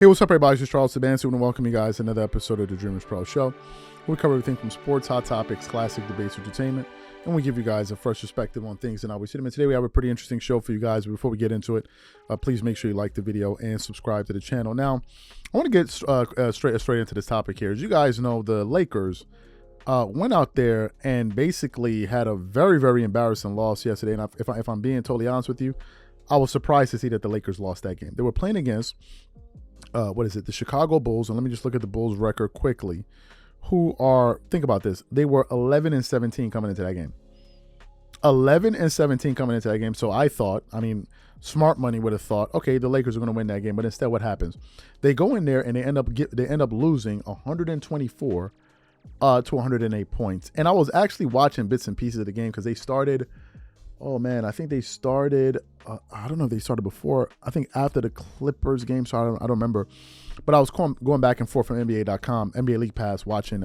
Hey, what's up, everybody? This is Charles Sabansi. I want to welcome you guys to another episode of the DREAMERSPRO show. We cover everything from sports, hot topics, classic debates, entertainment, and we give you guys a fresh perspective on things and how we see them. And today we have a pretty interesting show for you guys. But before we get into it, please make sure you like the video and subscribe to the channel. Now, I want to get straight into this topic here. As you guys know, the Lakers went out there and basically had a very, very embarrassing loss yesterday. And if I'm being totally honest with you, I was surprised to see that the Lakers lost that game. They were playing against the Chicago Bulls, and let me just look at the Bulls record quickly, who are, think about this, they were 11-17 coming into that game. 11-17 coming into that game. So I thought, smart money would have thought, okay, the Lakers are going to win that game. But instead, what happens? They go in there and they end up losing 124 to 108 points. And I was actually watching bits and pieces of the game because they started. Oh, man, I think they started, I don't know if they started before, I think after the Clippers game, so I don't remember. But I was going back and forth from NBA.com, NBA League Pass, watching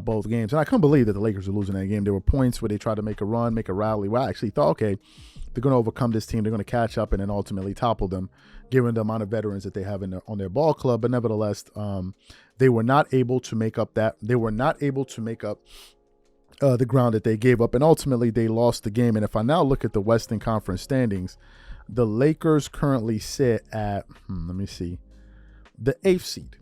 both games. And I couldn't believe that the Lakers were losing that game. There were points where they tried to make a run, make a rally, where I actually thought, okay, they're going to overcome this team. They're going to catch up and then ultimately topple them, given the amount of veterans that they have on their ball club. But nevertheless, they were not able to make up that. They were not able to make up the ground that they gave up, and ultimately they lost the game. And if I now look at the Western Conference standings, the Lakers currently sit at, let me see, the 8th seed.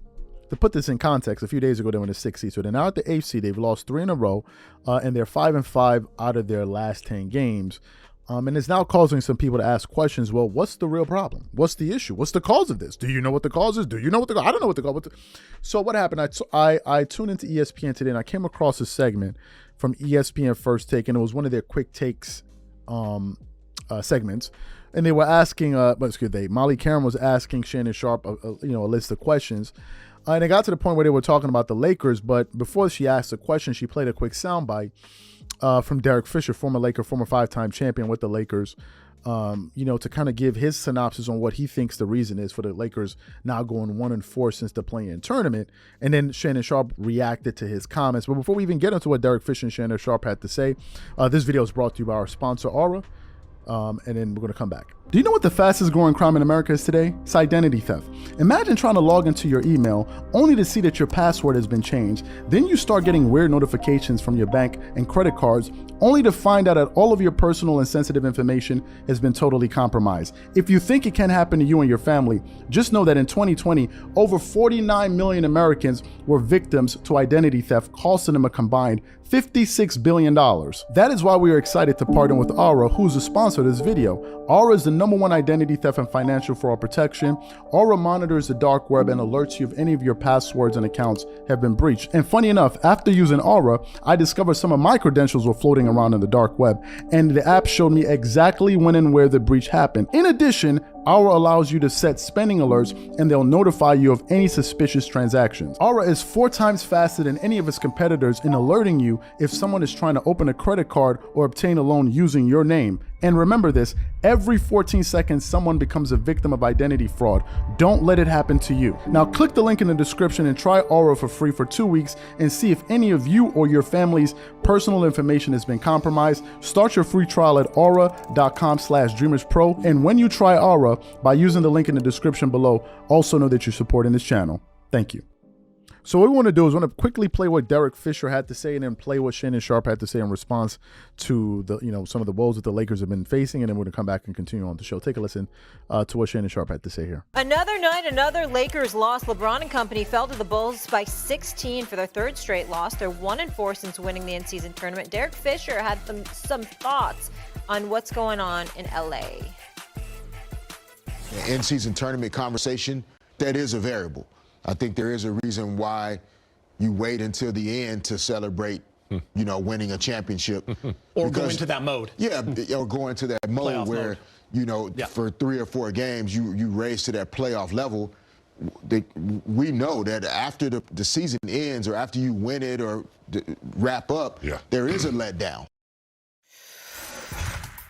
To put this in context, a few days ago they were in the 6th seed, so they're now at the 8th seed. They've lost 3 in a row, and they're 5-5 out of their last 10 games. And it's now causing some people to ask questions. Well, what's the real problem? What's the issue? What's the cause of this? Do you know what the cause is? Do you know what the cause? I don't know what the cause is. So what happened? I tuned into ESPN today, and I came across a segment from ESPN First Take, and it was one of their quick takes segments. And they were asking, Molly Karen was asking Shannon Sharpe, a list of questions. And it got to the point where they were talking about the Lakers, but before she asked the question, she played a quick soundbite from Derek Fisher, former Laker, former 5-time champion with the Lakers, to kind of give his synopsis on what he thinks the reason is for the Lakers now going 1-4 since the play-in tournament. And then Shannon Sharpe reacted to his comments. But before we even get into what Derek Fisher and Shannon Sharpe had to say, this video is brought to you by our sponsor, Aura. And then we're going to come back. Do you know what the fastest growing crime in America is today? It's identity theft. Imagine trying to log into your email only to see that your password has been changed. Then you start getting weird notifications from your bank and credit cards only to find out that all of your personal and sensitive information has been totally compromised. If you think it can happen to you and your family, just know that in 2020, over 49 million Americans were victims to identity theft, costing them a combined $56 billion. That is why we are excited to partner with Aura, who's the sponsor of this video. Aura is the #1 identity theft and financial fraud protection. Aura monitors the dark web and alerts you if any of your passwords and accounts have been breached. And funny enough, after using Aura, I discovered some of my credentials were floating around in the dark web, and the app showed me exactly when and where the breach happened. In addition, Aura allows you to set spending alerts, and they'll notify you of any suspicious transactions. Aura is 4 times faster than any of its competitors in alerting you if someone is trying to open a credit card or obtain a loan using your name. And remember this, every 14 seconds, someone becomes a victim of identity fraud. Don't let it happen to you. Now click the link in the description and try Aura for free for 2 weeks and see if any of you or your family's personal information has been compromised. Start your free trial at aura.com/DreamersPro. And when you try Aura, by using the link in the description below, also know that you're supporting this channel. Thank you. So what we want to do is want to quickly play what Derek Fisher had to say and then play what Shannon Sharpe had to say in response to the, some of the woes that the Lakers have been facing, and then we're going to come back and continue on the show. Take a listen to what Shannon Sharpe had to say here. Another night, another Lakers loss. LeBron and company fell to the Bulls by 16 for their 3rd straight loss. They're 1-4 since winning the in-season tournament. Derek Fisher had some thoughts on what's going on in LA. In-season tournament conversation, that is a variable. I think there is a reason why you wait until the end to celebrate, winning a championship. Or go into that mode. Yeah, or go into that mode Playoff where, mode. For 3 or 4 games, you raise to that playoff level. We know that after the season ends or after you win it or wrap up, there is a letdown.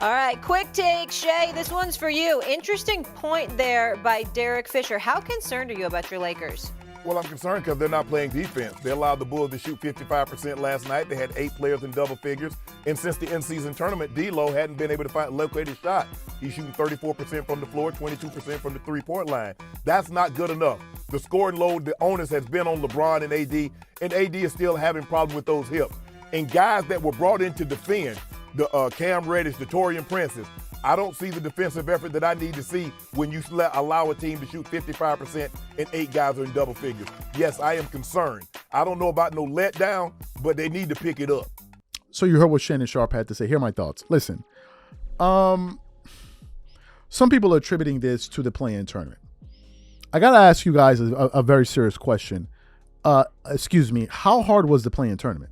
All right, quick take, Shay. This one's for you. Interesting point there by Derek Fisher. How concerned are you about your Lakers? Well, I'm concerned because they're not playing defense. They allowed the Bulls to shoot 55% last night. They had 8 players in double figures. And since the in-season tournament, D'Lo hadn't been able to locate his shot. He's shooting 34% from the floor, 22% from the three-point line. That's not good enough. The scoring load, the onus has been on LeBron and AD is still having problems with those hips. And guys that were brought in to defend, the Cam Reddish, the Taurean Princes, I don't see the defensive effort that I need to see when you allow a team to shoot 55% and 8 guys are in double figures. Yes, I am concerned. I don't know about no letdown, but they need to pick it up. So you heard what Shannon Sharpe had to say. Here are my thoughts. Listen, some people are attributing this to the play-in tournament. I got to ask you guys a very serious question. Excuse me, how hard was the play-in tournament?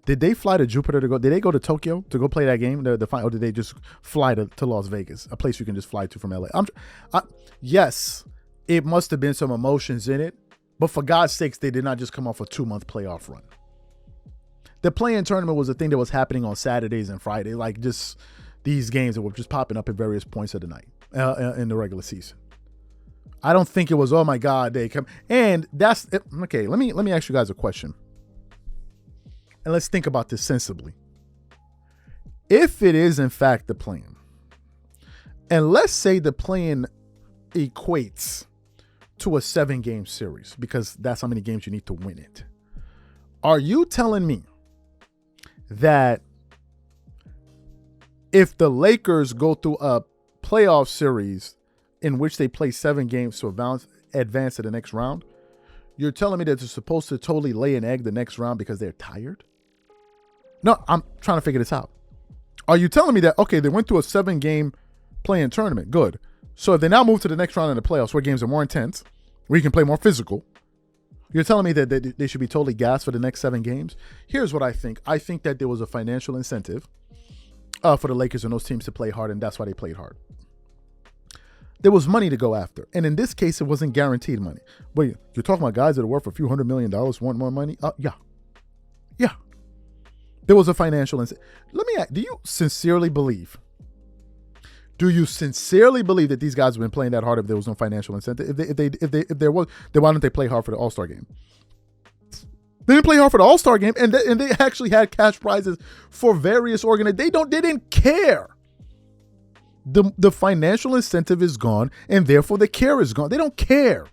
Did they fly to Jupiter to go? Did they go to Tokyo to go play that game? The final, or did they just fly to Las Vegas, a place you can just fly to from LA? Yes, it must have been some emotions in it, but for God's sakes, they did not just come off a 2-month playoff run. The play-in tournament was a thing that was happening on Saturdays and Fridays, like just these games that were just popping up at various points of the night in the regular season. I don't think it was, oh my God, they come. And that's okay. Let me ask you guys a question. And let's think about this sensibly. If it is, in fact, the play-in, and let's say the play-in equates to a 7-game series, because that's how many games you need to win it, are you telling me that if the Lakers go through a playoff series in which they play 7 games to advance to the next round, you're telling me that they're supposed to totally lay an egg the next round because they're tired? No, I'm trying to figure this out. Are you telling me that, okay, they went through a 7-game play-in tournament? Good. So if they now move to the next round in the playoffs where games are more intense, where you can play more physical, you're telling me that they should be totally gassed for the next 7 games? Here's what I think. I think that there was a financial incentive for the Lakers and those teams to play hard, and that's why they played hard. There was money to go after. And in this case, it wasn't guaranteed money. But you're talking about guys that are worth a few $100 million want more money? Yeah. There was a financial incentive. Let me ask, do you sincerely believe that these guys have been playing that hard if there was no financial incentive? If there was, then why don't they play hard for the All-Star game? They didn't play hard for the All-Star game, and they actually had cash prizes for various organizations. They didn't care. The financial incentive is gone, and therefore the care is gone. They don't care.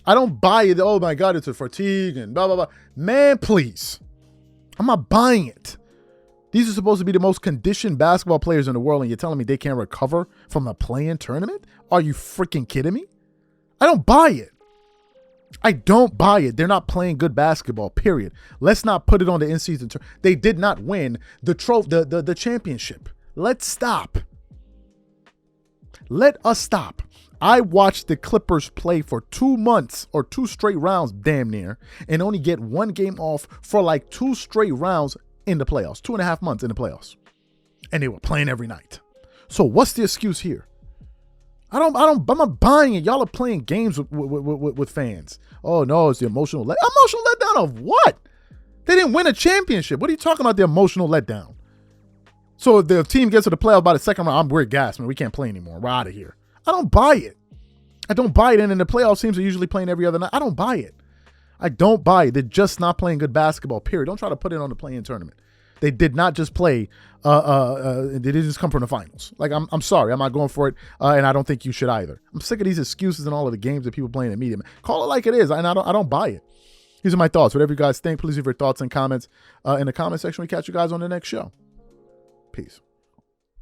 I don't buy it. Oh my God, it's a fatigue and blah, blah, blah. Man, please. I'm not buying it. These are supposed to be the most conditioned basketball players in the world, and you're telling me they can't recover from a play-in tournament? Are you freaking kidding me? I don't buy it. I don't buy it. They're not playing good basketball, period. Let's not put it on the in-season tournament. They did not win the championship. Let's stop. Let us stop. I watched the Clippers play for 2 months or 2 straight rounds, damn near, and only get 1 game off for like 2 straight rounds in the playoffs, 2.5 months in the playoffs. And they were playing every night. So what's the excuse here? I'm not buying it. Y'all are playing games with fans. Oh no, it's the emotional letdown of what? They didn't win a championship. What are you talking about, the emotional letdown? So if the team gets to the playoffs by the second round, we're gassed, man. We can't play anymore. We're out of here. I don't buy it. I don't buy it. And in the playoff teams are usually playing every other night. I don't buy it. I don't buy it. They're just not playing good basketball, period. Don't try to put it on the play-in tournament. They did not just play. They didn't just come from the finals. Like, I'm sorry. I'm not going for it. And I don't think you should either. I'm sick of these excuses and all of the games that people play in the media. Call it like it is. And I don't buy it. These are my thoughts. Whatever you guys think, please leave your thoughts and comments in the comment section. We catch you guys on the next show. Peace.